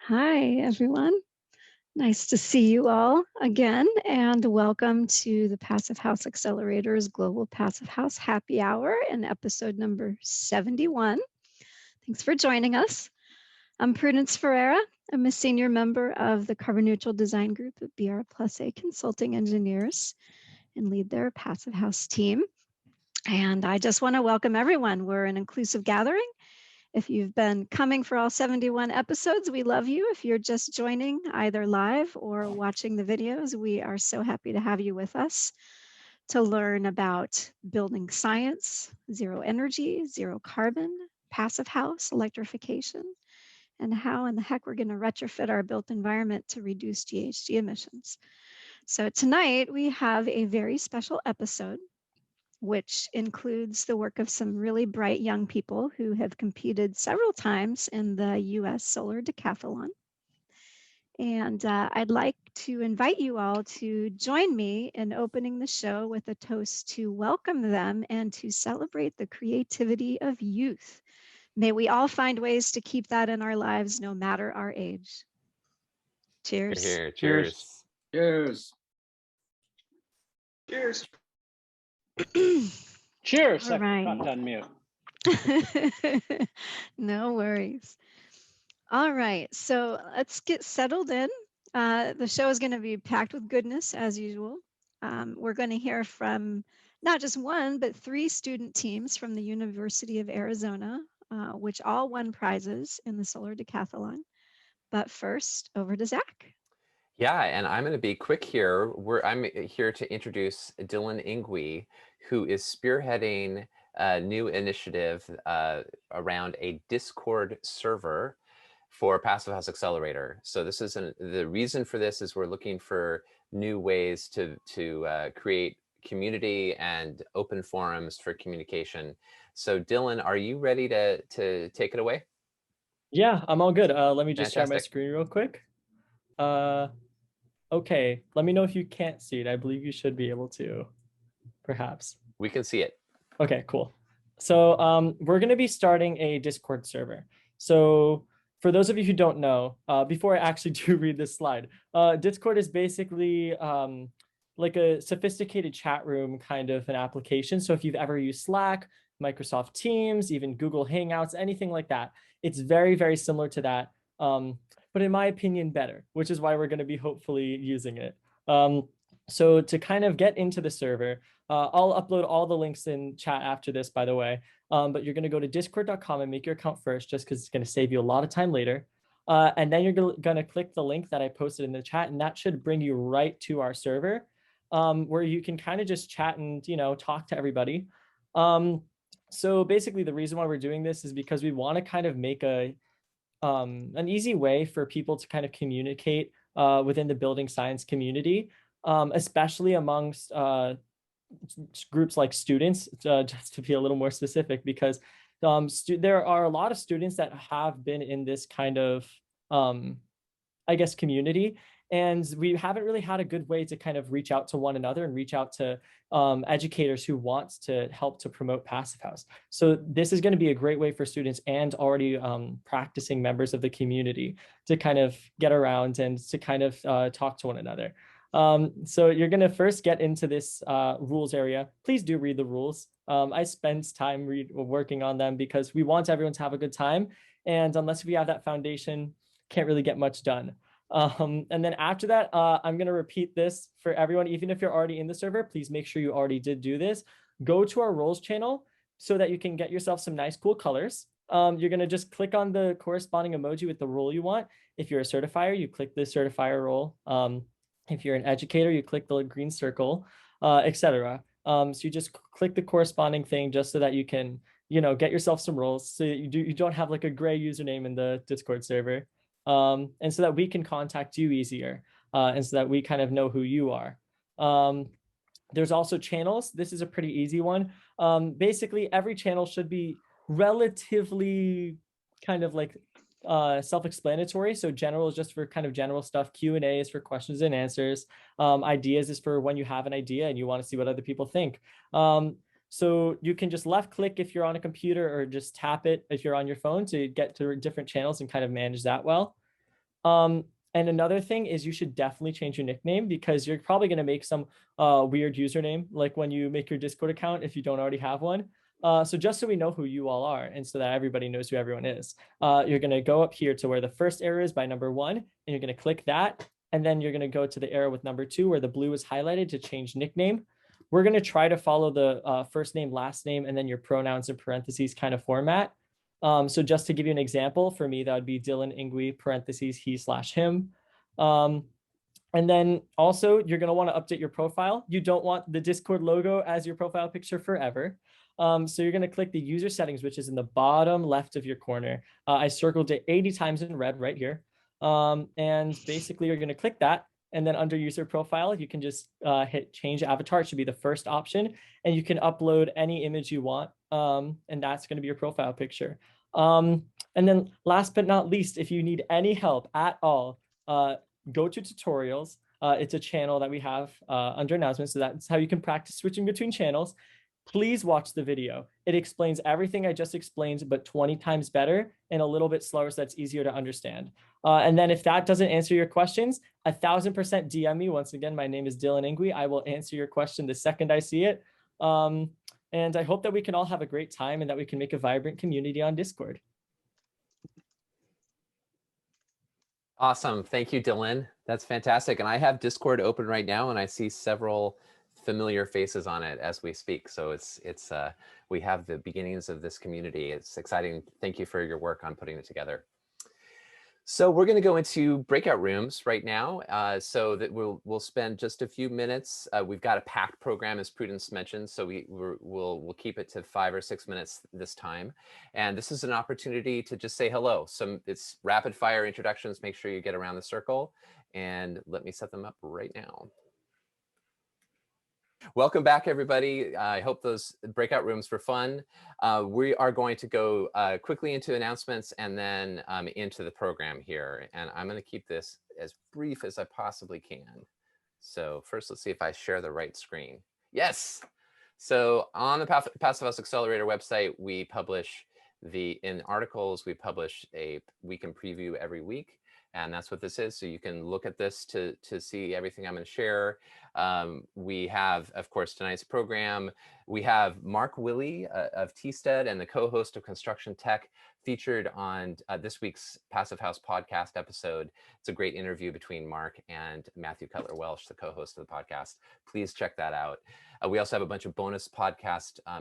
Hi, everyone. Nice to see you all again, and welcome to the Passive House Accelerator's Global Passive House Happy Hour in episode number 71. Thanks for joining us. I'm Prudence Ferreira. I'm a senior member of the Carbon Neutral Design Group at BR Plus A Consulting Engineers and lead their Passive House team. And I just want to welcome everyone. We're an inclusive gathering. If you've been coming for all 71 episodes, we love you. If you're just joining either live or watching the videos, we are so happy to have you with us to learn about building science, zero energy, zero carbon, passive house, electrification, and how in the heck we're going to retrofit our built environment to reduce GHG emissions. So tonight we have a very special episode, which includes the work of some really bright young people who have competed several times in the US Solar Decathlon. And I'd like to invite you all to join me in opening the show with a toast to welcome them and to celebrate the creativity of youth. May we all find ways to keep that in our lives, no matter our age. Cheers. Here, cheers. Cheers. Cheers. Cheers. All right. Not done mute. No worries. All right, so let's get settled in. The show is going to be packed with goodness as usual. We're going to hear from not just one, but 3 student teams from the University of Arizona, which all won prizes in the Solar Decathlon. But first, over to Zach. Yeah, and I'm going to be quick here. I'm here to introduce Dylan Eunbee, who is spearheading a new initiative around a Discord server for Passive House Accelerator. So this is the reason for this is we're looking for new ways to create community and open forums for communication. So Dylan, are you ready to take it away? Yeah, I'm all good. Let me just share my Fantastic. screen real quick. Okay, let me know if you can't see it. I believe you should be able to, perhaps. We can see it. Okay, cool. So we're going to be starting a Discord server. So for those of you who don't know, before I actually do read this slide, Discord is basically like a sophisticated chat room kind of an application. So if you've ever used Slack, Microsoft Teams, even Google Hangouts, anything like that, it's very, very similar to that. But in my opinion, better, which is why we're going to be hopefully using it. So to kind of get into the server, I'll upload all the links in chat after this, by the way. But you're going to go to discord.com and make your account first, just because it's going to save you a lot of time later. And then you're going to click the link that I posted in the chat, and that should bring you right to our server, where you can kind of just chat and talk to everybody. So basically, the reason why we're doing this is because we want to kind of make an easy way for people to kind of communicate within the building science community, especially amongst groups like students, just to be a little more specific, because there are a lot of students that have been in this kind of, I guess, community. And we haven't really had a good way to kind of reach out to one another and reach out to educators who want to help to promote Passive House. So this is going to be a great way for students and already practicing members of the community to kind of get around and to kind of talk to one another. So you're going to first get into this rules area. Please do read the rules. I spent time working on them because we want everyone to have a good time. And unless we have that foundation, can't really get much done. And then after that, I'm going to repeat this for everyone. Even if you're already in the server, please make sure you already did do this. Go to our roles channel so that you can get yourself some nice, cool colors. You're going to just click on the corresponding emoji with the role you want. If you're a certifier, you click the certifier role. If you're an educator, you click the green circle, etc. So you just click the corresponding thing just so that you can, get yourself some roles so that you don't have like a gray username in the Discord server. And so that we can contact you easier, and so that we kind of know who you are. There's also channels. This is a pretty easy one. Basically, every channel should be relatively kind of like self-explanatory. So general is just for kind of general stuff. Q&A is for questions and answers. Ideas is for when you have an idea and you want to see what other people think. So you can just left click if you're on a computer, or just tap it if you're on your phone to get to different channels and kind of manage that well. And another thing is you should definitely change your nickname, because you're probably going to make some weird username, like when you make your Discord account, if you don't already have one. So just so we know who you all are, and so that everybody knows who everyone is, you're going to go up here to where the first arrow is by number 1, and you're going to click that. And then you're going to go to the arrow with number 2 where the blue is highlighted to change nickname. We're going to try to follow the first name, last name, and then your pronouns in parentheses kind of format. So just to give you an example, for me, that would be Dylan Ingwe, parentheses, he/him. And then also you're going to want to update your profile. You don't want the Discord logo as your profile picture forever. So you're going to click the user settings, which is in the bottom left of your corner. I circled it 80 times in red right here. And basically you're going to click that. And then under user profile, you can just hit change avatar. It should be the first option. And you can upload any image you want. And that's going to be your profile picture. And then last but not least, if you need any help at all, go to tutorials. It's a channel that we have under announcements. So that's how you can practice switching between channels. Please watch the video. It explains everything I just explained, but 20 times better and a little bit slower, so that's easier to understand. And then if that doesn't answer your questions, 1000% DM me. Once again, my name is Dylan Ingwe. I will answer your question the second I see it. And I hope that we can all have a great time and that we can make a vibrant community on Discord. Awesome. Thank you, Dylan. That's fantastic. And I have Discord open right now, and I see several familiar faces on it as we speak. So we have the beginnings of this community. It's exciting. Thank you for your work on putting it together. So we're going to go into breakout rooms right now, so that we'll spend just a few minutes. We've got a packed program, as Prudence mentioned, so we'll keep it to 5 or 6 minutes this time. And this is an opportunity to just say hello. It's rapid fire introductions. Make sure you get around the circle, and let me set them up right now. Welcome back, everybody. I hope those breakout rooms were fun. We are going to go quickly into announcements and then into the program here. And I'm going to keep this as brief as I possibly can. So first, let's see if I share the right screen. Yes. So on the Passive House Accelerator website, we publish in articles, we publish a week in preview every week. And that's what this is. So you can look at this to see everything I'm going to share. We have, of course, tonight's program. We have Mark Willey of Teestead and the co-host of Construction Tech featured on this week's Passive House podcast episode. It's a great interview between Mark and Matthew Cutler-Welsh, the co-host of the podcast. Please check that out. We also have a bunch of bonus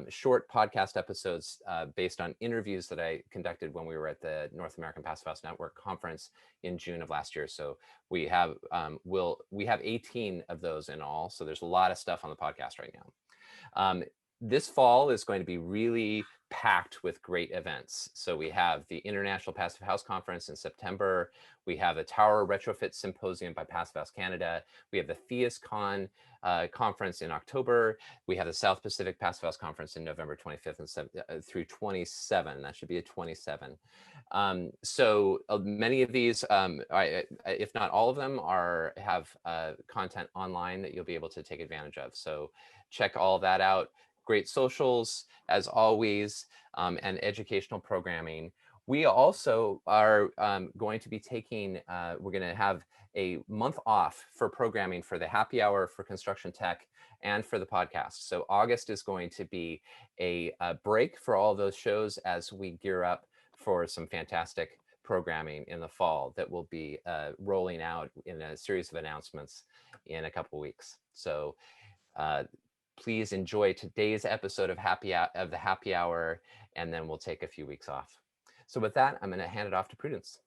short podcast episodes based on interviews that I conducted when we were at the North American Passive House Network conference in June of last year. So we have 18 of those in all. So there's a lot of stuff on the podcast right now. This fall is going to be really packed with great events. So we have the International Passive House Conference in September. We have the Tower Retrofit Symposium by Passive House Canada. We have the TheusCon conference in October. We have the South Pacific Passive House Conference in November 25th and through 27. That should be a 27. So many of these, if not all of them, have content online that you'll be able to take advantage of. So check all that out. Great socials, as always, and educational programming. We also are going to be taking, we're going to have a month off for programming for the happy hour, for Construction Tech, and for the podcast. So August is going to be a break for all those shows as we gear up for some fantastic programming in the fall that will be rolling out in a series of announcements in a couple weeks. So please enjoy today's episode of the happy hour, and then we'll take a few weeks off. So with that, I'm going to hand it off to Prudence.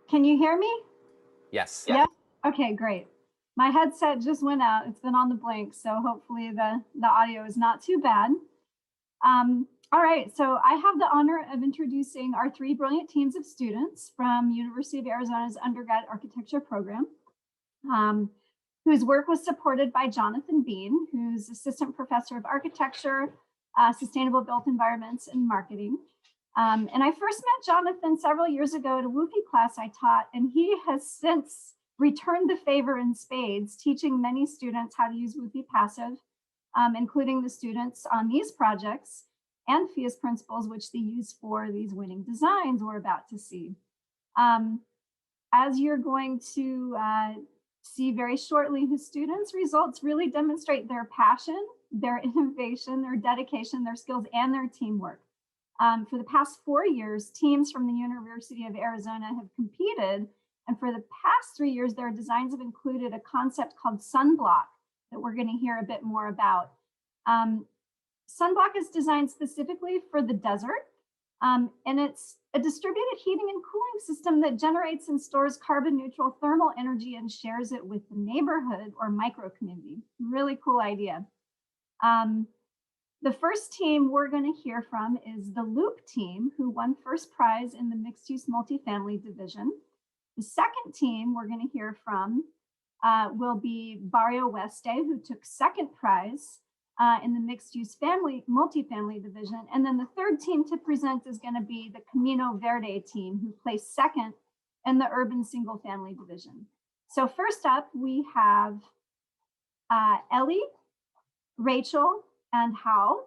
Can you hear me? Yes. Yeah. Okay, great. My headset just went out. It's been on the blink, so hopefully the audio is not too bad. All right, so I have the honor of introducing our 3 brilliant teams of students from University of Arizona's undergrad architecture program, whose work was supported by Jonathan Bean, who's assistant professor of architecture, sustainable built environments, and marketing. And I first met Jonathan several years ago at a WUPI class I taught, and he has since returned the favor in spades, teaching many students how to use WUPI Passive, including the students on these projects and FIAS principles, which they use for these winning designs we're about to see. As you're going to see very shortly, the students' results really demonstrate their passion, their innovation, their dedication, their skills, and their teamwork. For the past 4 years, teams from the University of Arizona have competed, and for the past 3 years, their designs have included a concept called sunblock that we're going to hear a bit more about. Sunblock is designed specifically for the desert, and it's a distributed heating and cooling system that generates and stores carbon neutral thermal energy and shares it with the neighborhood or micro community. Really cool idea. The first team we're going to hear from is the Loop team, who won first prize in the mixed use multifamily division. The second team we're going to hear from will be Barrio Oeste, who took second prize in the mixed use multifamily division. And then the third team to present is going to be the Camino Verde team, who placed second in the urban single family division. So first up, we have Ellie, Rachel, and Hao.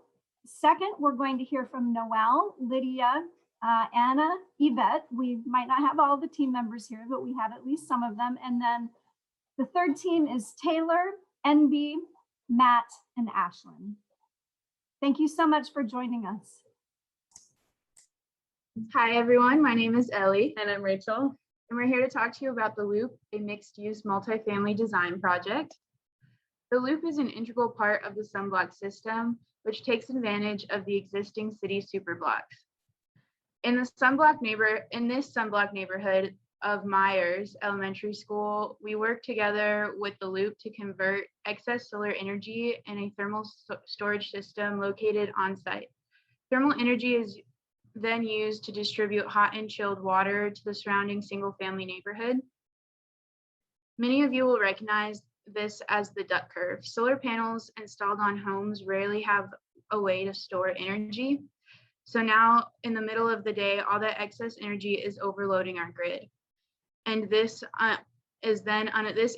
Second, we're going to hear from Noëlle, Lydia, Anna, Yvette. We might not have all the team members here, but we have at least some of them. And then the third team is Tayler, Eunbee, Matt, and Ashlyn. Thank you so much for joining us. Hi, everyone. My name is Ellie. And I'm Rachel. And we're here to talk to you about the Loop, a mixed-use multifamily design project. The Loop is an integral part of the sunblock system, which takes advantage of the existing city superblocks. In this sunblock neighborhood of Myers Elementary School, we work together with the Loop to convert excess solar energy in a thermal storage system located on site. Thermal energy is then used to distribute hot and chilled water to the surrounding single-family neighborhood. Many of you will recognize this as the duck curve. Solar panels installed on homes rarely have a way to store energy. So now in the middle of the day, all that excess energy is overloading our grid. And this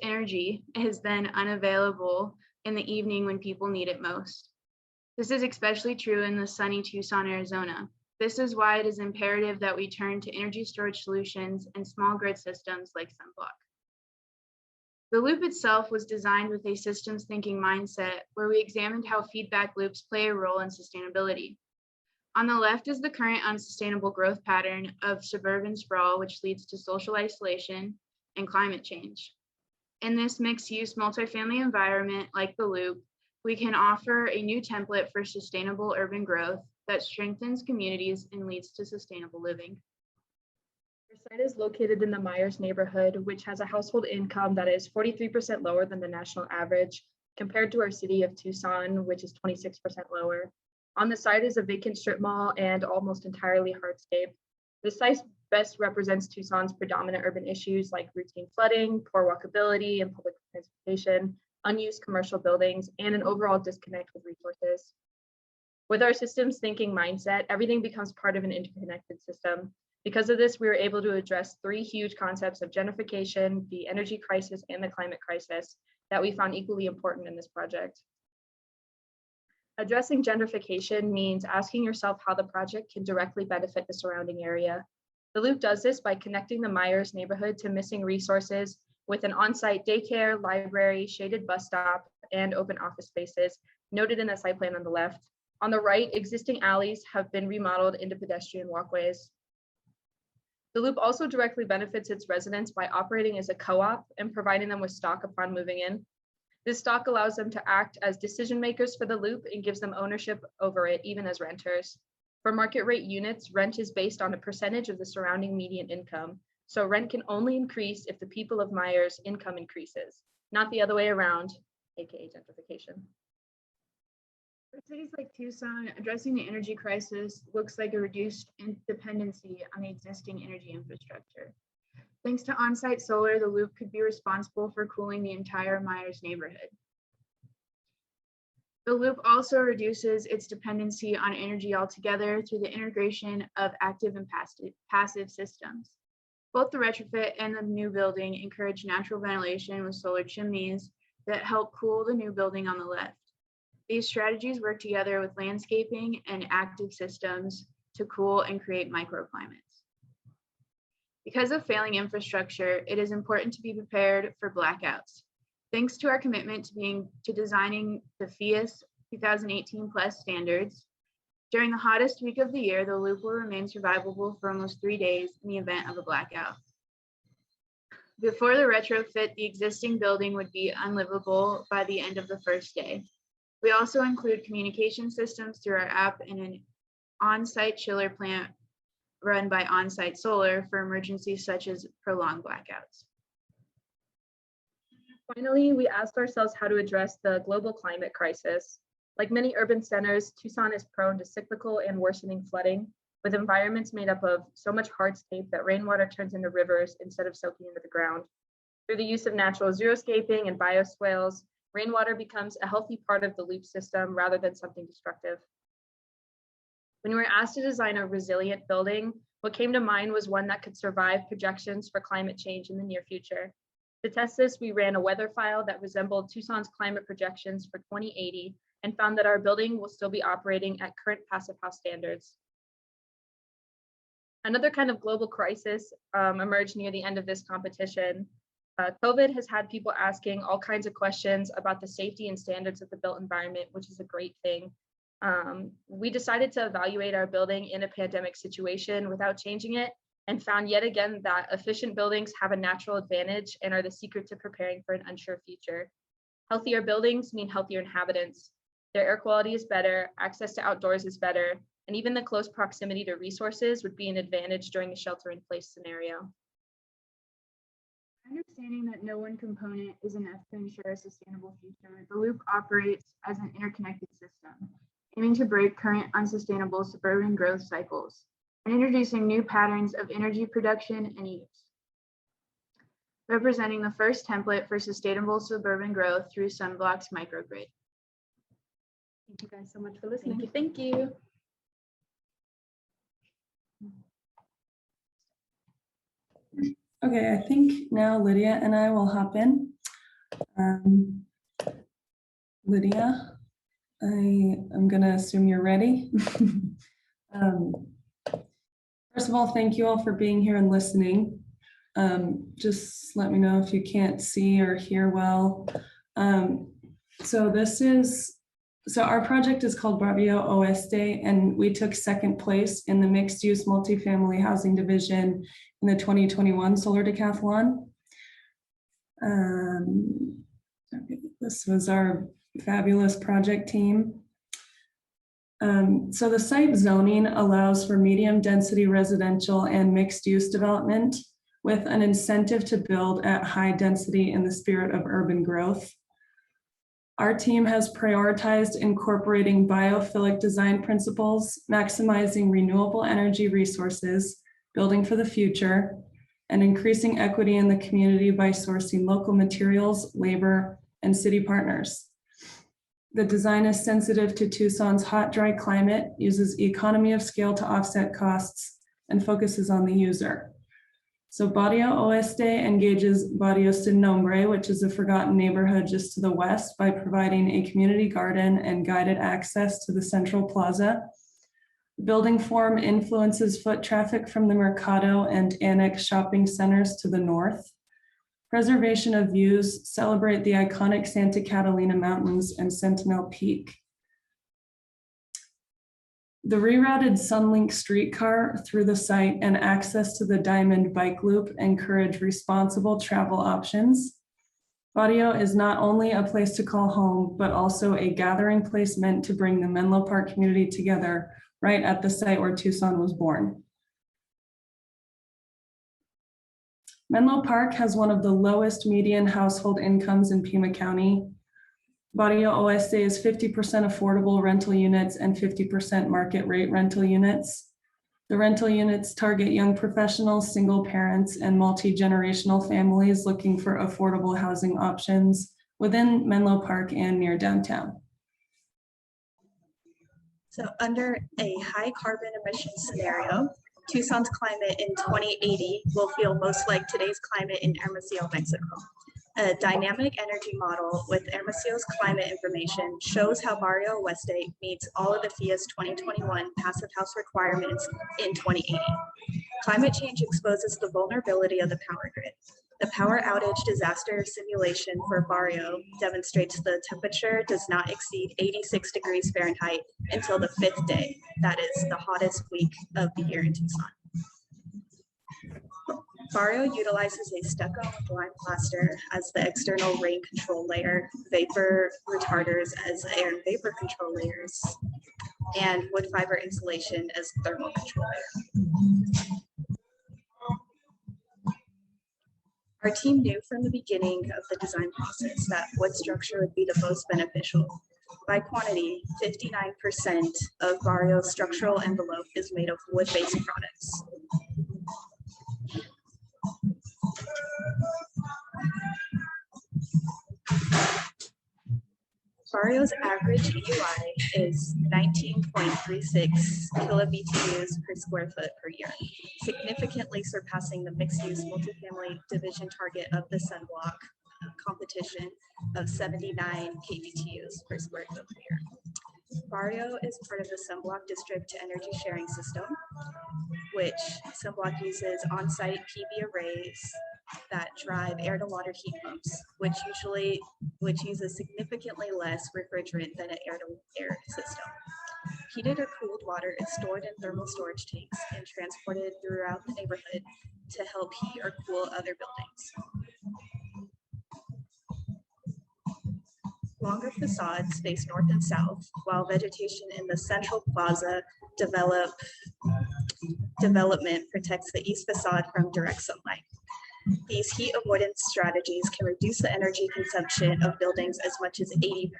energy is then unavailable in the evening when people need it most. This is especially true in the sunny Tucson, Arizona. This is why it is imperative that we turn to energy storage solutions and small grid systems like sunblock. The Loop itself was designed with a systems thinking mindset where we examined how feedback loops play a role in sustainability. On the left is the current unsustainable growth pattern of suburban sprawl, which leads to social isolation and climate change. In this mixed-use multifamily environment like the Loop, we can offer a new template for sustainable urban growth that strengthens communities and leads to sustainable living. Our site is located in the Myers neighborhood, which has a household income that is 43% lower than the national average, compared to our city of Tucson, which is 26% lower. On the site is a vacant strip mall and almost entirely hardscape. The site best represents Tucson's predominant urban issues like routine flooding, poor walkability and public transportation, unused commercial buildings, and an overall disconnect with resources. With our systems thinking mindset, everything becomes part of an interconnected system. Because of this, we were able to address 3 huge concepts of gentrification, the energy crisis, and the climate crisis that we found equally important in this project. Addressing gentrification means asking yourself how the project can directly benefit the surrounding area. The Loop does this by connecting the Myers neighborhood to missing resources with an on-site daycare, library, shaded bus stop, and open office spaces, noted in the site plan on the left. On the right, existing alleys have been remodeled into pedestrian walkways. The Loop also directly benefits its residents by operating as a co-op and providing them with stock upon moving in. This stock allows them to act as decision makers for the Loop and gives them ownership over it, even as renters. For market rate units, rent is based on a percentage of the surrounding median income. So rent can only increase if the people of Myers' income increases, not the other way around, aka gentrification. For cities like Tucson, addressing the energy crisis looks like a reduced dependency on the existing energy infrastructure. Thanks to on-site solar, the Loop could be responsible for cooling the entire Myers neighborhood. The Loop also reduces its dependency on energy altogether through the integration of active and passive systems. Both the retrofit and the new building encourage natural ventilation with solar chimneys that help cool the new building on the left. These strategies work together with landscaping and active systems to cool and create microclimates. Because of failing infrastructure, it is important to be prepared for blackouts. Thanks to our commitment to designing the FIAS 2018 plus standards, during the hottest week of the year, the loop will remain survivable for almost 3 days in the event of a blackout. Before the retrofit, the existing building would be unlivable by the end of the first day. We also include communication systems through our app and an on-site chiller plant run by on-site solar for emergencies such as prolonged blackouts. Finally, we asked ourselves how to address the global climate crisis. Like many urban centers, Tucson is prone to cyclical and worsening flooding, with environments made up of so much hardscape that rainwater turns into rivers instead of soaking into the ground. Through the use of natural xeriscaping and bioswales, rainwater becomes a healthy part of the loop system rather than something destructive. When we were asked to design a resilient building, what came to mind was one that could survive projections for climate change in the near future. To test this, we ran a weather file that resembled Tucson's climate projections for 2080 and found that our building will still be operating at current passive house standards. Another kind of global crisis emerged near the end of this competition. COVID has had people asking all kinds of questions about the safety and standards of the built environment, which is a great thing. We decided to evaluate our building in a pandemic situation without changing it, and found yet again that efficient buildings have a natural advantage and are the secret to preparing for an unsure future. Healthier buildings mean healthier inhabitants. Their air quality is better, access to outdoors is better, and even the close proximity to resources would be an advantage during a shelter-in-place scenario. Understanding that no one component is enough to ensure a sustainable future, the loop operates as an interconnected system, aiming to break current unsustainable suburban growth cycles and introducing new patterns of energy production and use, representing the first template for sustainable suburban growth through Sunblock's microgrid. Thank you guys so much for listening. Thank you. Okay, I think now Lydia and I will hop in. Lydia, I am going to assume you're ready. First of all, thank you all for being here and listening. Just let me know if you can't see or hear well. So our project is called Barrio Oeste, and we took second place in the mixed-use multifamily housing division in the 2021 Solar Decathlon. This was our fabulous project team. So the site zoning allows for medium density residential and mixed use development with an incentive to build at high density in the spirit of urban growth. Our team has prioritized incorporating biophilic design principles, maximizing renewable energy resources, building for the future, and increasing equity in the community by sourcing local materials, labor, and city partners. The design is sensitive to Tucson's hot, dry climate, uses economy of scale to offset costs, and focuses on the user. So Barrio Oeste engages Barrio Sin Nombre, which is a forgotten neighborhood just to the west, by providing a community garden and guided access to the central plaza. The building form influences foot traffic from the Mercado and annex shopping centers to the north. Preservation of views celebrate the iconic Santa Catalina Mountains and Sentinel Peak. The rerouted Sunlink streetcar through the site and access to the Diamond Bike Loop encourage responsible travel options. Barrio is not only a place to call home, but also a gathering place meant to bring the Menlo Park community together right at the site where Tucson was born. Menlo Park has one of the lowest median household incomes in Pima County. Barrio Oeste is 50% affordable rental units and 50% market rate rental units. The rental units target young professionals, single parents, and multi-generational families looking for affordable housing options within Menlo Park and near downtown. So under a high carbon emission scenario, Tucson's climate in 2080 will feel most like today's climate in Hermosillo, Mexico. A dynamic energy model with Hermosillo's climate information shows how Barrio Oeste meets all of the FIAS 2021 passive house requirements in 2080. Climate change exposes the vulnerability of the power grid. The power outage disaster simulation for Barrio demonstrates the temperature does not exceed 86 degrees Fahrenheit until the 5th day. That is the hottest week of the year in Tucson. Barrio utilizes a stucco and lime plaster as the external rain control layer, vapor retarders as air and vapor control layers, and wood fiber insulation as thermal control layer. Our team knew from the beginning of the design process that wood structure would be the most beneficial. By quantity, 59% of Barrio's structural envelope is made of wood-based products. Barrio's average EUI is 19.36 kilobtu's per square foot per year, significantly surpassing the mixed-use multifamily division target of the sunblock competition of 79 kBtus per square foot per year. Barrio is part of the Sunblock District Energy Sharing System, which Sunblock uses on-site PV arrays that drive air-to-water heat pumps, which uses significantly less refrigerant than an air-to-air system. Heated or cooled water is stored in thermal storage tanks and transported throughout the neighborhood to help heat or cool other buildings. Longer facades face north and south, while vegetation in the central plaza development protects the east facade from direct sunlight. These heat avoidance strategies can reduce the energy consumption of buildings as much as 80%.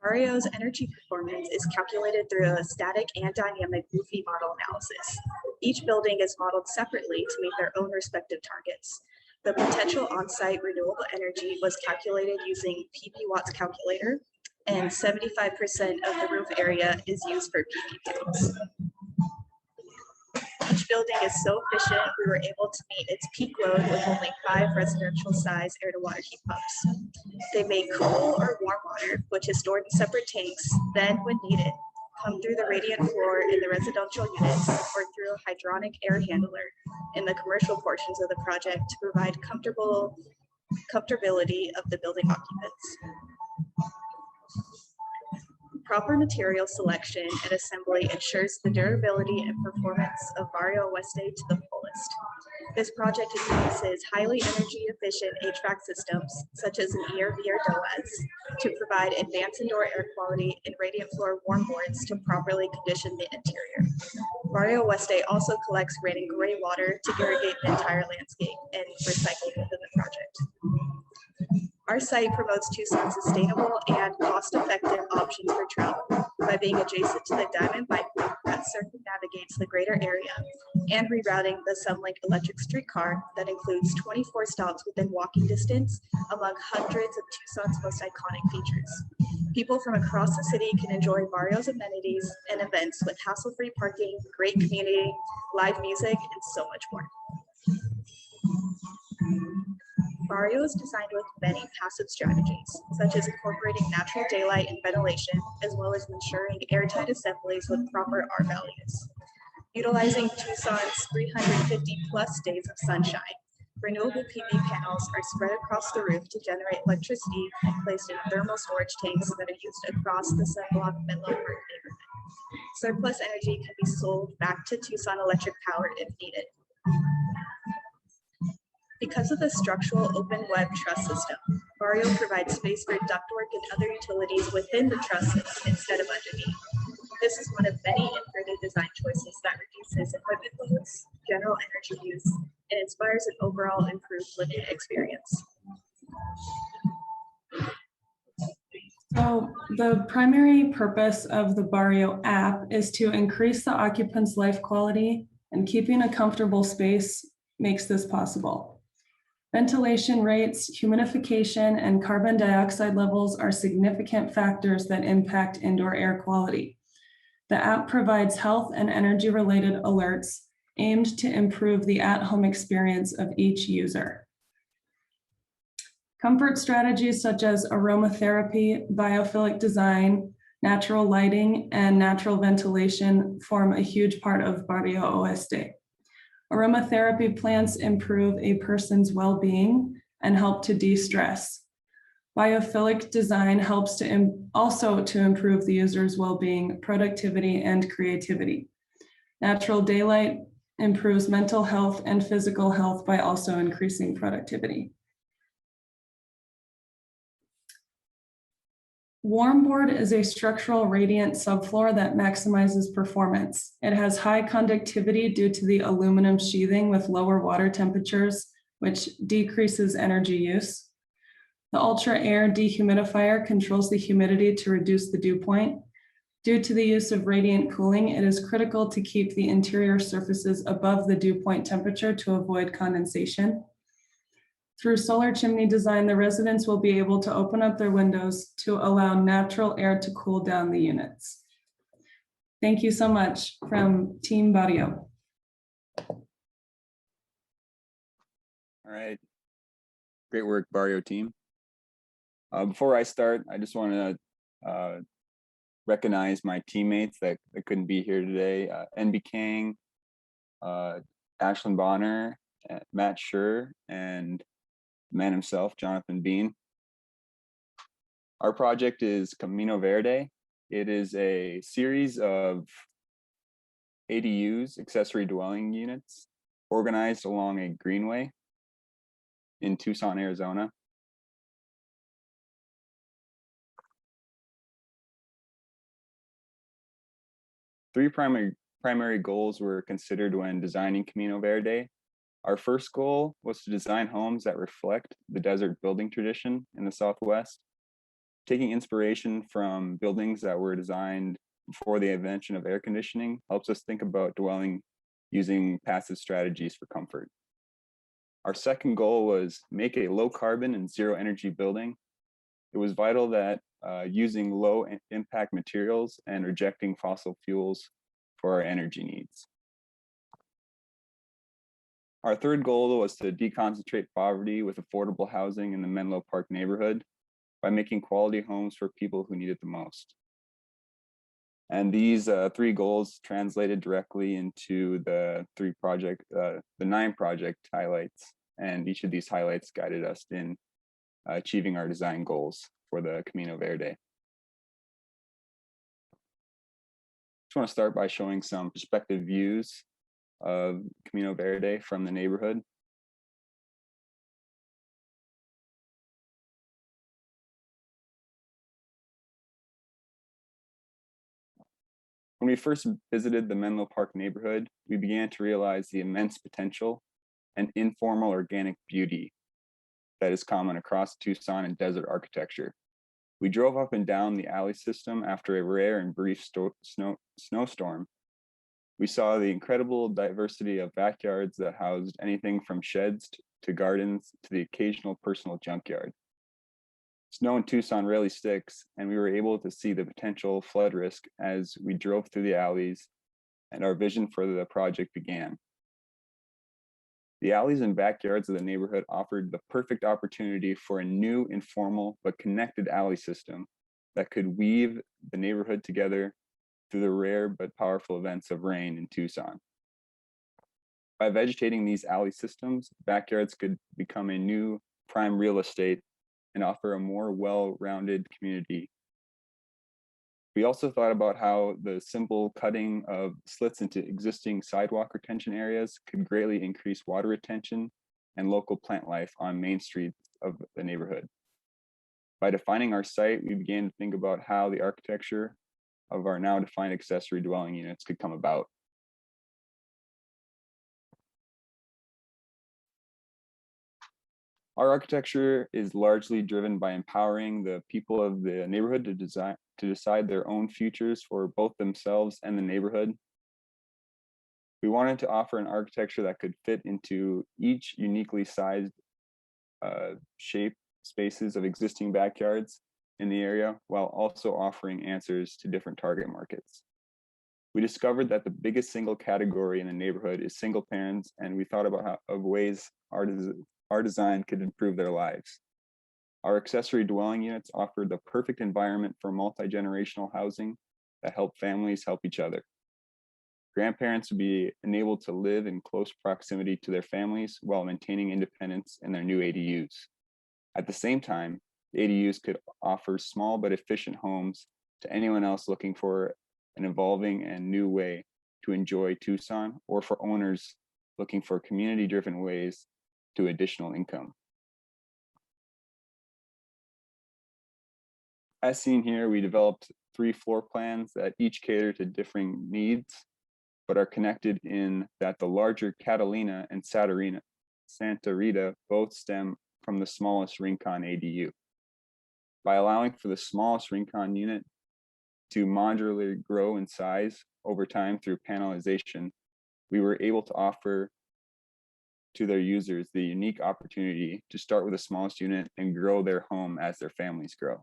Barrio's energy performance is calculated through a static and dynamic Eunbee model analysis. Each building is modeled separately to meet their own respective targets. The potential on-site renewable energy was calculated using PV Watts calculator, and 75% of the roof area is used for PV panels. Each building is so efficient, we were able to meet its peak load with only 5 residential size air-to-water heat pumps. They make cool or warm water, which is stored in separate tanks, then when needed, come through the radiant floor in the residential units or through a hydronic air handler in the commercial portions of the project to provide comfortability of the building occupants. Proper material selection and assembly ensures the durability and performance of Barrio Oeste to the fullest. This project uses highly energy efficient HVAC systems, such as an ERV or DOAS, to provide advanced indoor air quality and radiant floor warm boards to properly condition the interior. Barrio Oeste also collects red and gray water to irrigate the entire landscape and recycle within the project. Our site promotes Tucson's sustainable and cost-effective options for travel by being adjacent to the Diamond Bike Loop that circumnavigates the greater area and rerouting the Sunlink electric streetcar that includes 24 stops within walking distance among hundreds of Tucson's most iconic features. People from across the city can enjoy Barrio's amenities and events with hassle-free parking, great community, live music, and so much more. Barrio is designed with many passive strategies, such as incorporating natural daylight and ventilation, as well as ensuring airtight assemblies with proper R values. Utilizing Tucson's 350 plus days of sunshine, renewable PV panels are spread across the roof to generate electricity and placed in thermal storage tanks that are used across the Sunblock Menlo Park neighborhood. Surplus energy can be sold back to Tucson Electric Power if needed. Because of the structural open web truss system, Barrio provides space for ductwork and other utilities within the trusses instead of underneath. This is one of many integrated design choices that reduces equipment loads, general energy use, and inspires an overall improved living experience. So the primary purpose of the Barrio app is to increase the occupant's life quality, and keeping a comfortable space makes this possible. Ventilation rates, humidification, and carbon dioxide levels are significant factors that impact indoor air quality. The app provides health and energy-related alerts aimed to improve the at-home experience of each user. Comfort strategies such as aromatherapy, biophilic design, natural lighting, and natural ventilation form a huge part of Barrio Oeste. Aromatherapy plants improve a person's well-being and help to de-stress. Biophilic design helps to also to improve the user's well-being, productivity, and creativity. Natural daylight improves mental health and physical health by also increasing productivity. Warmboard is a structural radiant subfloor that maximizes performance. It has high conductivity due to the aluminum sheathing with lower water temperatures, which decreases energy use. The Ultra Air dehumidifier controls the humidity to reduce the dew point. Due to the use of radiant cooling, it is critical to keep the interior surfaces above the dew point temperature to avoid condensation. Through solar chimney design, the residents will be able to open up their windows to allow natural air to cool down the units. Thank you so much from Team Barrio. All right, great work, Barrio team. Before I start, I just want to recognize my teammates that couldn't be here today. Eunbee Kang, Ashlyn Bonner, Matt Schur, and the man himself, Jonathan Bean. Our project is Camino Verde. It is a series of ADUs, accessory dwelling units, organized along a greenway in Tucson, Arizona. Three primary goals were considered when designing Camino Verde. Our first goal was to design homes that reflect the desert building tradition in the Southwest, taking inspiration from buildings that were designed before the invention of air conditioning helps us think about dwelling using passive strategies for comfort. Our second goal was make a low carbon and zero energy building. It was vital that using low impact materials and rejecting fossil fuels for our energy needs. Our third goal was to deconcentrate poverty with affordable housing in the Menlo Park neighborhood by making quality homes for people who need it the most. And these three goals translated directly into the 9 project highlights. And each of these highlights guided us in achieving our design goals for the Camino Verde. Just want to start by showing some perspective views of Camino Verde from the neighborhood. When we first visited the Menlo Park neighborhood, we began to realize the immense potential and informal organic beauty that is common across Tucson and desert architecture. We drove up and down the alley system after a rare and brief snowstorm. We saw the incredible diversity of backyards that housed anything from sheds to gardens to the occasional personal junkyard. Snow in Tucson rarely sticks, and we were able to see the potential flood risk as we drove through the alleys and our vision for the project began. The alleys and backyards of the neighborhood offered the perfect opportunity for a new, informal, but connected alley system that could weave the neighborhood together through the rare but powerful events of rain in Tucson. By vegetating these alley systems, backyards could become a new prime real estate and offer a more well-rounded community. We also thought about how the simple cutting of slits into existing sidewalk retention areas could greatly increase water retention and local plant life on main streets of the neighborhood. By defining our site, we began to think about how the architecture of our now defined accessory dwelling units could come about. Our architecture is largely driven by empowering the people of the neighborhood to decide their own futures for both themselves and the neighborhood. We wanted to offer an architecture that could fit into each uniquely sized shape spaces of existing backyards in the area, while also offering answers to different target markets. We discovered that the biggest single category in the neighborhood is single parents, and we thought about ways our design could improve their lives. Our accessory dwelling units offer the perfect environment for multi-generational housing that help families help each other. Grandparents will be enabled to live in close proximity to their families while maintaining independence in their new ADUs. At the same time, the ADUs could offer small but efficient homes to anyone else looking for an evolving and new way to enjoy Tucson, or for owners looking for community-driven ways to additional income. As seen here, we developed 3 floor plans that each cater to differing needs, but are connected in that the larger Catalina and Santa Rita both stem from the smallest Rincon ADU. By allowing for the smallest Rincon unit to modularly grow in size over time through panelization, we were able to offer to their users the unique opportunity to start with the smallest unit and grow their home as their families grow.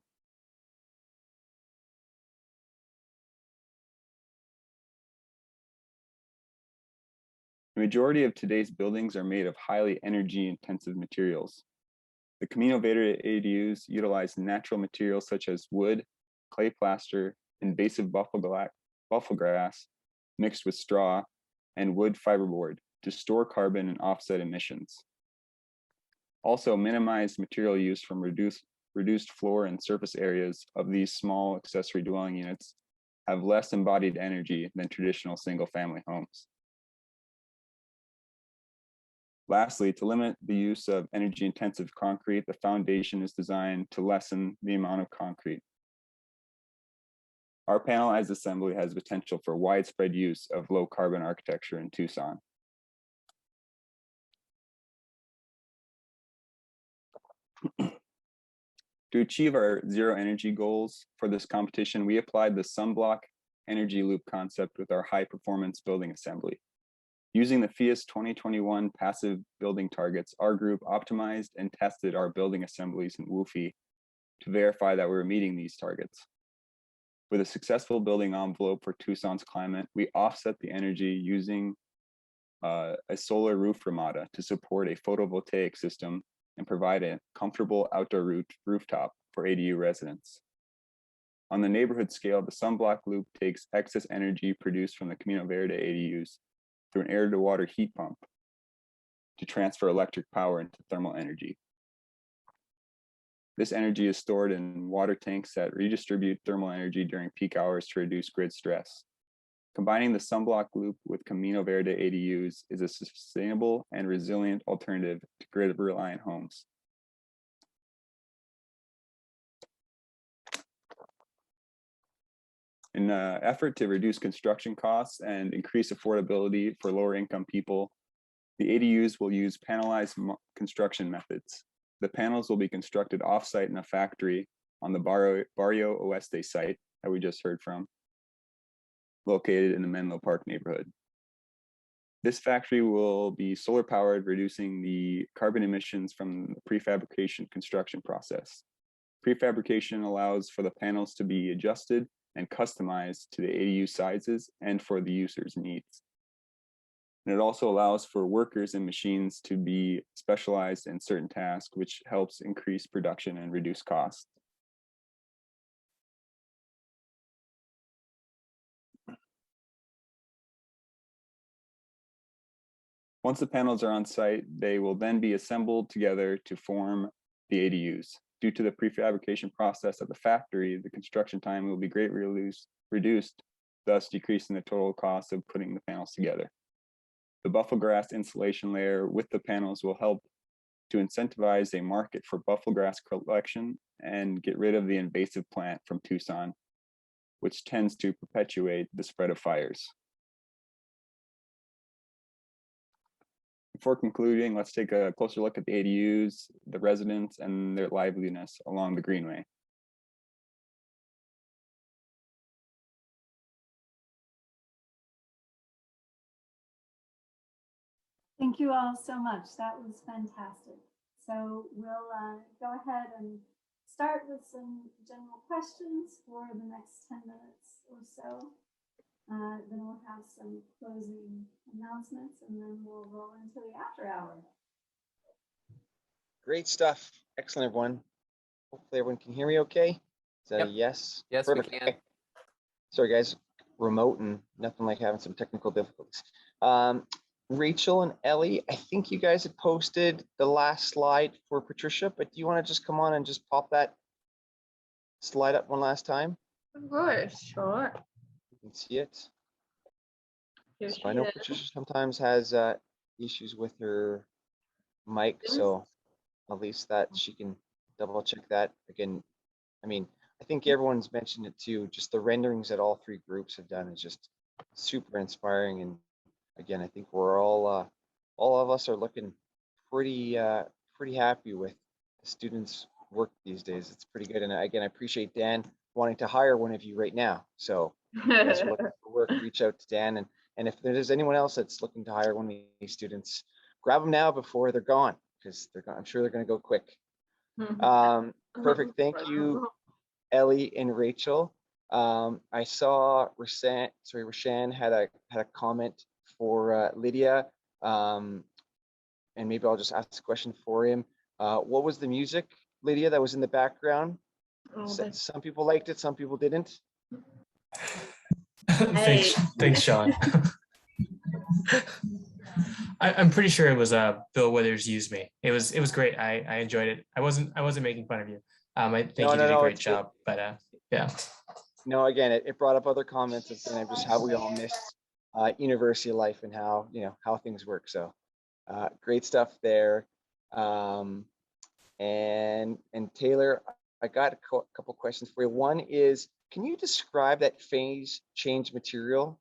The majority of today's buildings are made of highly energy-intensive materials. The Camino Verde ADUs utilize natural materials such as wood, clay plaster, invasive buffalo grass mixed with straw, and wood fiberboard to store carbon and offset emissions. Also, minimize material use from reduced floor and surface areas of these small accessory dwelling units have less embodied energy than traditional single-family homes. Lastly, to limit the use of energy-intensive concrete, the foundation is designed to lessen the amount of concrete. Our panelized assembly has potential for widespread use of low-carbon architecture in Tucson. To achieve our zero energy goals for this competition, we applied the sunblock energy loop concept with our high-performance building assembly. Using the FIAS 2021 passive building targets, our group optimized and tested our building assemblies in WUFI to verify that we were meeting these targets. With a successful building envelope for Tucson's climate, we offset the energy using a solar roof ramada to support a photovoltaic system and provide a comfortable outdoor rooftop for ADU residents. On the neighborhood scale, the sunblock loop takes excess energy produced from the Camino Verde ADUs through an air-to-water heat pump to transfer electric power into thermal energy. This energy is stored in water tanks that redistribute thermal energy during peak hours to reduce grid stress. Combining the sunblock loop with Camino Verde ADUs is a sustainable and resilient alternative to grid-reliant homes. In an effort to reduce construction costs and increase affordability for lower income people, the ADUs will use panelized construction methods. The panels will be constructed off-site in a factory on the Barrio Oeste site that we just heard from, located in the Menlo Park neighborhood. This factory will be solar powered, reducing the carbon emissions from the prefabrication construction process. Prefabrication allows for the panels to be adjusted and customized to the ADU sizes and for the user's needs. And it also allows for workers and machines to be specialized in certain tasks, which helps increase production and reduce costs. Once the panels are on site, they will then be assembled together to form the ADUs. Due to the prefabrication process at the factory, the construction time will be greatly reduced, thus decreasing the total cost of putting the panels together. The buffalo grass insulation layer with the panels will help to incentivize a market for buffalo grass collection and get rid of the invasive plant from Tucson, which tends to perpetuate the spread of fires. Before concluding, let's take a closer look at the ADUs, the residents, and their liveliness along the Greenway. Thank you all so much. That was fantastic. So we'll go ahead and start with some general questions for the next 10 minutes or so. Then we'll have some closing announcements, and then we'll roll into the after hour. Great stuff. Excellent, everyone. Hopefully everyone can hear me okay. Is that Yep. a yes? Yes, Perfect. we can. Sorry guys, remote and nothing like having some technical difficulties. Rachel and Ellie, I think you guys had posted the last slide for Patricia, but do you want to just come on and just pop that slide up one last time? Of course, sure. You can see it. Here So she I know is. Patricia sometimes has issues with her mic, so at least that she can double check that again. I mean, I think everyone's mentioned it too. Just the renderings that all three groups have done is just super inspiring. And again, I think we're all of us are looking pretty happy with the students' work these days. It's pretty good. And again, I appreciate Dan wanting to hire one of you right now. So if you guys are looking for work, reach out to Dan. And if there's anyone else that's looking to hire one of these students, grab them now before they're gone, because I'm sure they're going to go quick. Perfect. Thank you, Ellie and Rachel. I saw Rashan had a comment for Lydia, and maybe I'll just ask a question for him. What was the music, Lydia, that was in the background? Some people liked it, some people didn't. Thanks, Sean. I'm pretty sure it was Bill Withers Use Me. It was great. I enjoyed it. I wasn't making fun of you. I think you did a great job. But yeah. No, again, it brought up other comments of just how we all missed university life and how things work. So great stuff there. And Taylor, I got a couple questions for you. One is, can you describe that phase change material?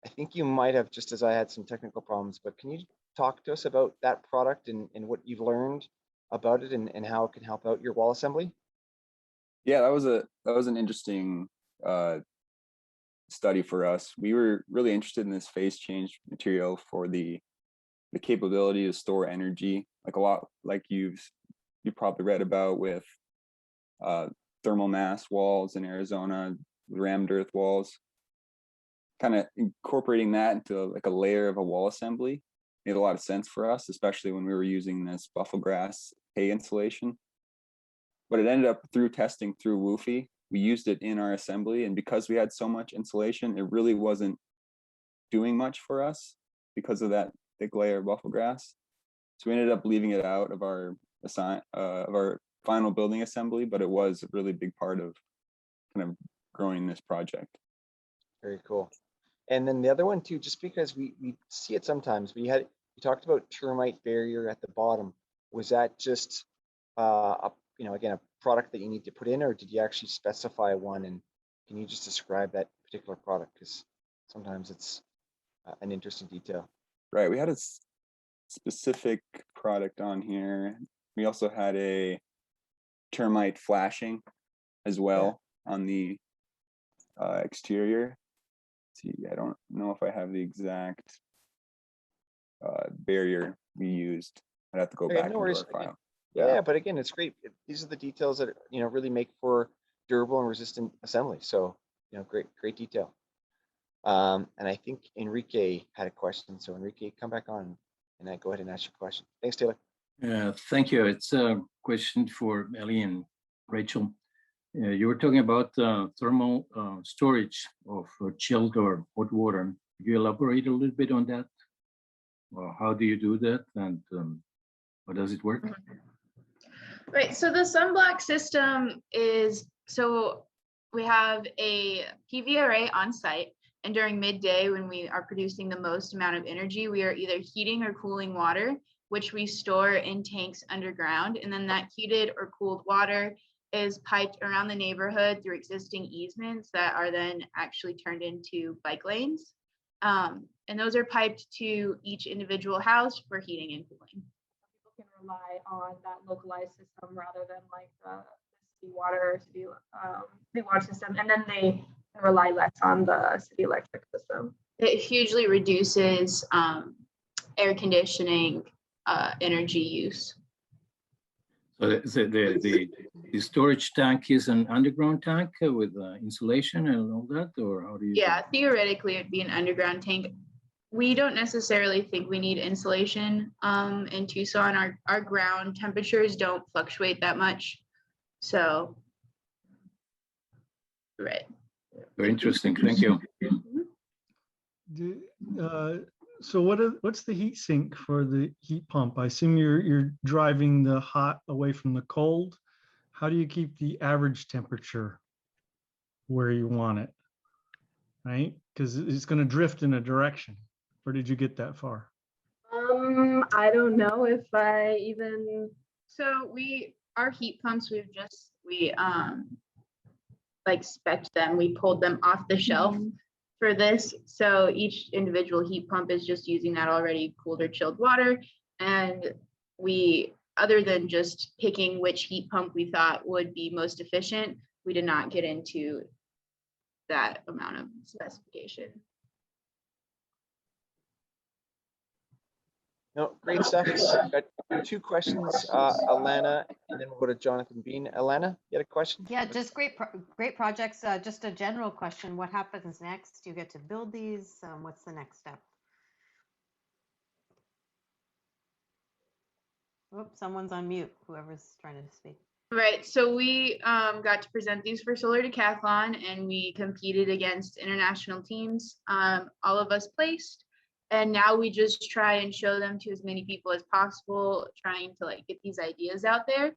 I think you might have, just as I had some technical problems, but can you talk to us about that product and what you've learned about it and how it can help out your wall assembly? Yeah, that was an interesting study for us. We were really interested in this phase change material for the capability to store energy, like a lot like you probably read about with thermal mass walls in Arizona, rammed earth walls. Kind of incorporating that into like a layer of a wall assembly made a lot of sense for us, especially when we were using this buffalo grass hay insulation. But it ended up through testing through Woofy, we used it in our assembly, and because we had so much insulation, it really wasn't doing much for us because of that thick layer of buffalo grass. So we ended up leaving it out of our final building assembly, but it was a really big part of kind of growing this project. Very cool. And then the other one too, just because we see it sometimes, you talked about termite barrier at the bottom. Was that just again, a product that you need to put in, or did you actually specify one? And can you just describe that particular product? Because sometimes it's an interesting detail. Right, we had a specific product on here. We also had a termite flashing as well on the exterior. See, I don't know if I have the exact barrier we used. I'd have to go back into our file. Yeah, but again, it's great. These are the details that really make for durable and resistant assembly. So great detail. And I think Enrique had a question. So Enrique, come back on and go ahead and ask your question. Thanks, Taylor. Thank you. It's a question for Ellie and Rachel. You were talking about thermal storage of chilled or hot water. Could you elaborate a little bit on that? Well, how do you do that, and how does it work? Right, so the sunblock system is, so we have a PV array on site, and during midday when we are producing the most amount of energy, we are either heating or cooling water, which we store in tanks underground, and then that heated or cooled water is piped around the neighborhood through existing easements that are then actually turned into bike lanes. And those are piped to each individual house for heating and cooling. People can rely on that localized system rather than like the city water system, and then they rely less on the city electric system. It hugely reduces air conditioning energy use. So the storage tank is an underground tank with insulation and all that, or how do you? Yeah, theoretically it'd be an underground tank. We don't necessarily think we need insulation in Tucson. Our ground temperatures don't fluctuate that much. So, right. Very interesting. Thank you. So what's the heat sink for the heat pump? I assume you're driving the hot away from the cold. How do you keep the average temperature where you want it, right? Because it's going to drift in a direction. Or did you get that far? I don't know if I even, so our heat pumps, we like spec'd them, we pulled them off the shelf for this. So each individual heat pump is just using that already cooled or chilled water. And other than just picking which heat pump we thought would be most efficient, we did not get into that amount of specification. No, great stuff. Got 2 questions, Alana, and then we'll go to Jonathan Bean. Alana, you had a question? Yeah, just great projects. Just a general question. What happens next? Do you get to build these? What's the next step? Oops, someone's on mute, whoever's trying to speak. Right, so we got to present these for Solar Decathlon, and we competed against international teams. All of us placed. And now we just try and show them to as many people as possible, trying to like get these ideas out there.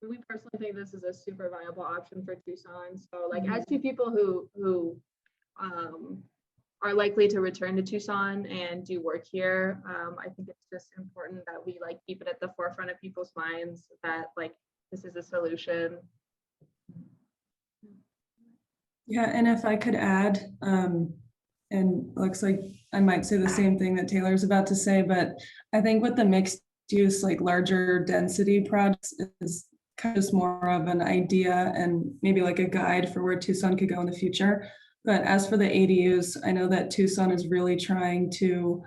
We personally think this is a super viable option for Tucson. So like as two people who are likely to return to Tucson and do work here, I think it's just important that we like keep it at the forefront of people's minds that like this is a solution. Yeah, and if I could add, and looks like I might say the same thing that Taylor's about to say, but I think with the mixed use, like larger density projects is kind of just more of an idea and maybe like a guide for where Tucson could go in the future. But as for the ADUs, I know that Tucson is really trying to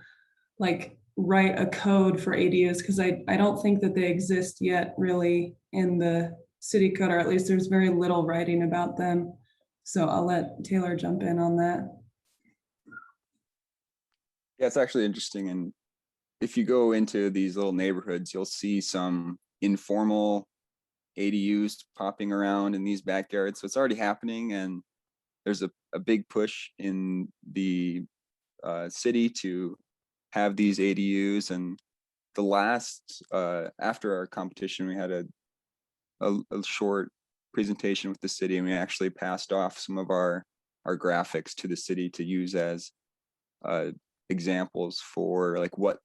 like write a code for ADUs because I don't think that they exist yet really in the city code, or at least there's very little writing about them. So I'll let Taylor jump in on that. Yeah, it's actually interesting. And if you go into these little neighborhoods, you'll see some informal ADUs popping around in these backyards. So it's already happening. And there's a big push in the city to have these ADUs. And the last, after our competition, we had a short presentation with the city, and we actually passed off some of our graphics to the city to use as examples for like what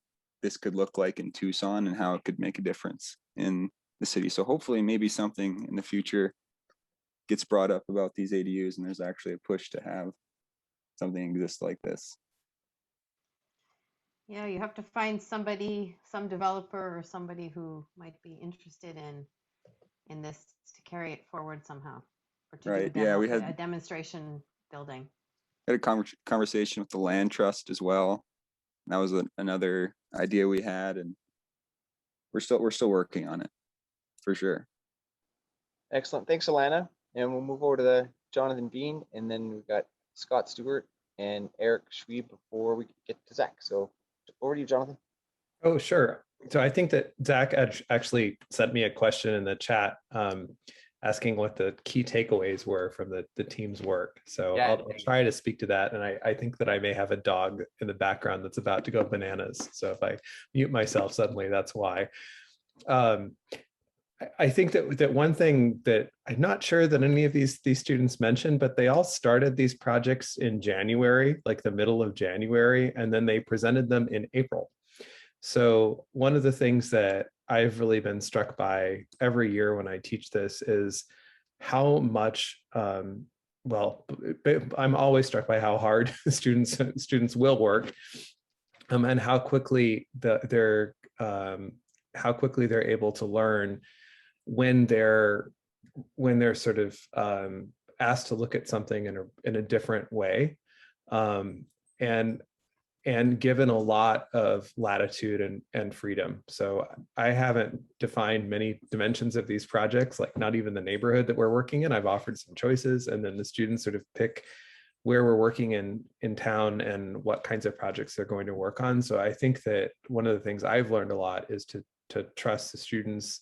this could look like in Tucson and how it could make a difference in the city. So hopefully maybe something in the future gets brought up about these ADUs and there's actually a push to have something exist like this. Yeah, you have to find somebody, some developer or somebody who might be interested in this to carry it forward somehow. Or to Right. do Yeah, we a had demonstration building. a conversation with the land trust as well. That was another idea we had, and we're still working on it for sure. Excellent. Thanks, Alana. And we'll move over to the Jonathan Bean, and then we've got Scott Stewart and Eric Schweeb before we get to Zach. So over to you, Jonathan. Oh, sure. So I think that Zach actually sent me a question in the chat asking what the key takeaways were from the team's work. So yeah. I'll try to speak to that. And I think that I may have a dog in the background that's about to go bananas. So if I mute myself suddenly, that's why. I think that one thing that I'm not sure that any of these students mentioned, but they all started these projects in January, like the middle of January, and then they presented them in April. So one of the things that I've really been struck by every year when I teach this is how much, well, I'm always struck by how hard students will work, and how quickly they're able to learn when they're sort of asked to look at something in a different way, and given a lot of latitude and freedom. So I haven't defined many dimensions of these projects, like not even the neighborhood that we're working in. I've offered some choices, and then the students sort of pick where we're working in town and what kinds of projects they're going to work on. So I think that one of the things I've learned a lot is to trust the students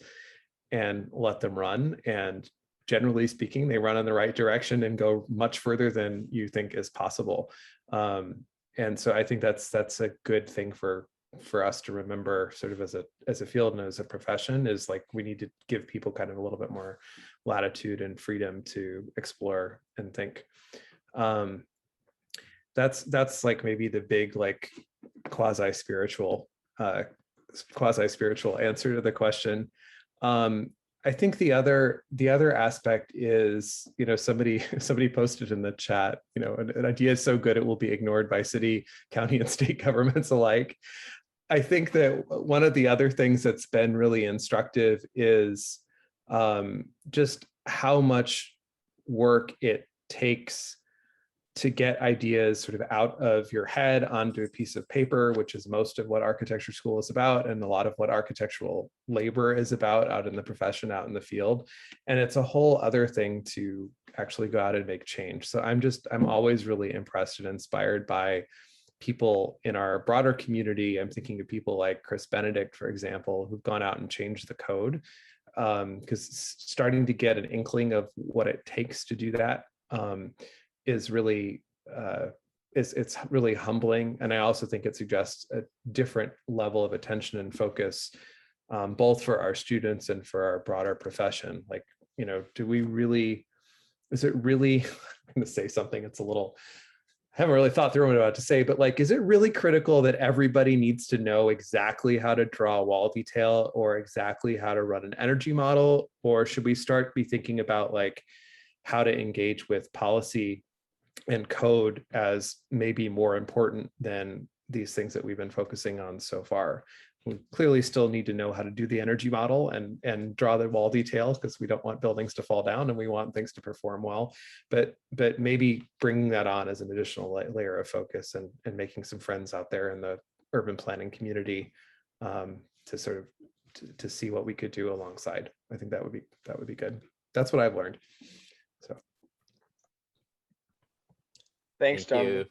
and let them run. And generally speaking, they run in the right direction and go much further than you think is possible. And so I think that's a good thing for us to remember, sort of as a field and as a profession, is like we need to give people kind of a little bit more latitude and freedom to explore and think. That's like maybe the big like quasi-spiritual answer to the question. I think the other aspect is, you know, somebody posted in the chat, you know, an idea is so good it will be ignored by city, county, and state governments alike. I think that one of the other things that's been really instructive is just how much work it takes to get ideas sort of out of your head onto a piece of paper, which is most of what architecture school is about, and a lot of what architectural labor is about out in the profession, out in the field. And it's a whole other thing to actually go out and make change. So I'm always really impressed and inspired by people in our broader community. I'm thinking of people like Chris Benedict, for example, who've gone out and changed the code, because starting to get an inkling of what it takes to do that is really it's really humbling. And I also think it suggests a different level of attention and focus, both for our students and for our broader profession. Like, you know, is it really, I'm going to say something, it's a little, I haven't really thought through what I'm about to say, but like, is it really critical that everybody needs to know exactly how to draw a wall detail or exactly how to run an energy model? Or should we be thinking about like how to engage with policy and code as maybe more important than these things that we've been focusing on so far? We clearly still need to know how to do the energy model and draw the wall detail, because we don't want buildings to fall down and we want things to perform well. But maybe bringing that on as an additional layer of focus and making some friends out there in the urban planning community to sort of to see what we could do alongside. I think that would be good. That's what I've learned. So. Thanks, Thank John. you.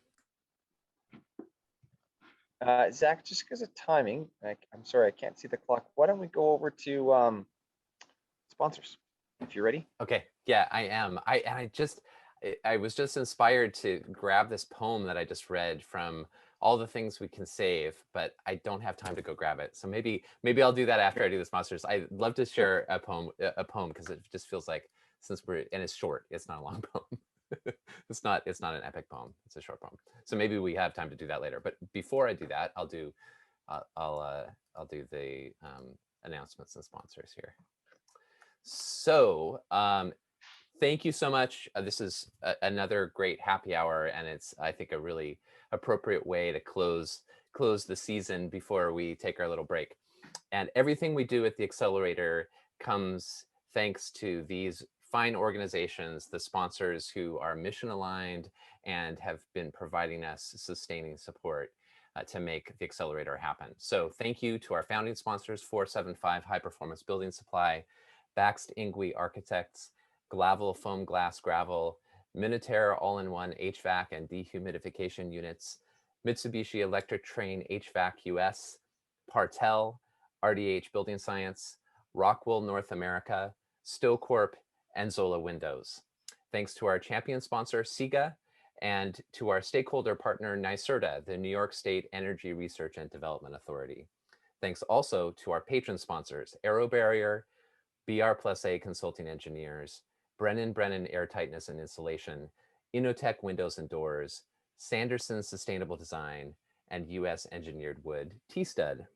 Zach, just because of timing, I'm sorry, I can't see the clock. Why don't we go over to sponsors, if you're ready? Okay, yeah, I am. I was just inspired to grab this poem that I just read from All the Things We Can Save, but I don't have time to go grab it. So maybe I'll do that after I do the sponsors. I'd love to share a poem because it just feels like, and it's short, it's not a long poem. It's not an epic poem, it's a short poem. So maybe we have time to do that later. But before I do that, I'll do the announcements and sponsors here. So thank you so much. This is another great happy hour, and it's, I think, a really appropriate way to close the season before we take our little break. And everything we do at the Accelerator comes thanks to these fine organizations, the sponsors who are mission aligned and have been providing us sustaining support to make the Accelerator happen. So thank you to our founding sponsors, 475 High Performance Building Supply, Baxt Eunbee Architects, Glavel Foam Glass Gravel, Minotaur All-in-One HVAC and Dehumidification Units, Mitsubishi Electric Train HVAC US, Partel, RDH Building Science, Rockwell North America, StoCorp, and Zola Windows. Thanks to our champion sponsor, SIGA, and to our stakeholder partner, NYSERDA, the New York State Energy Research and Development Authority. Thanks also to our patron sponsors, Aero Barrier, BR+A Consulting Engineers, Brennan Air Tightness and Insulation, Inotech Windows and Doors, Sanderson Sustainable Design, and US Engineered Wood, T-Stud.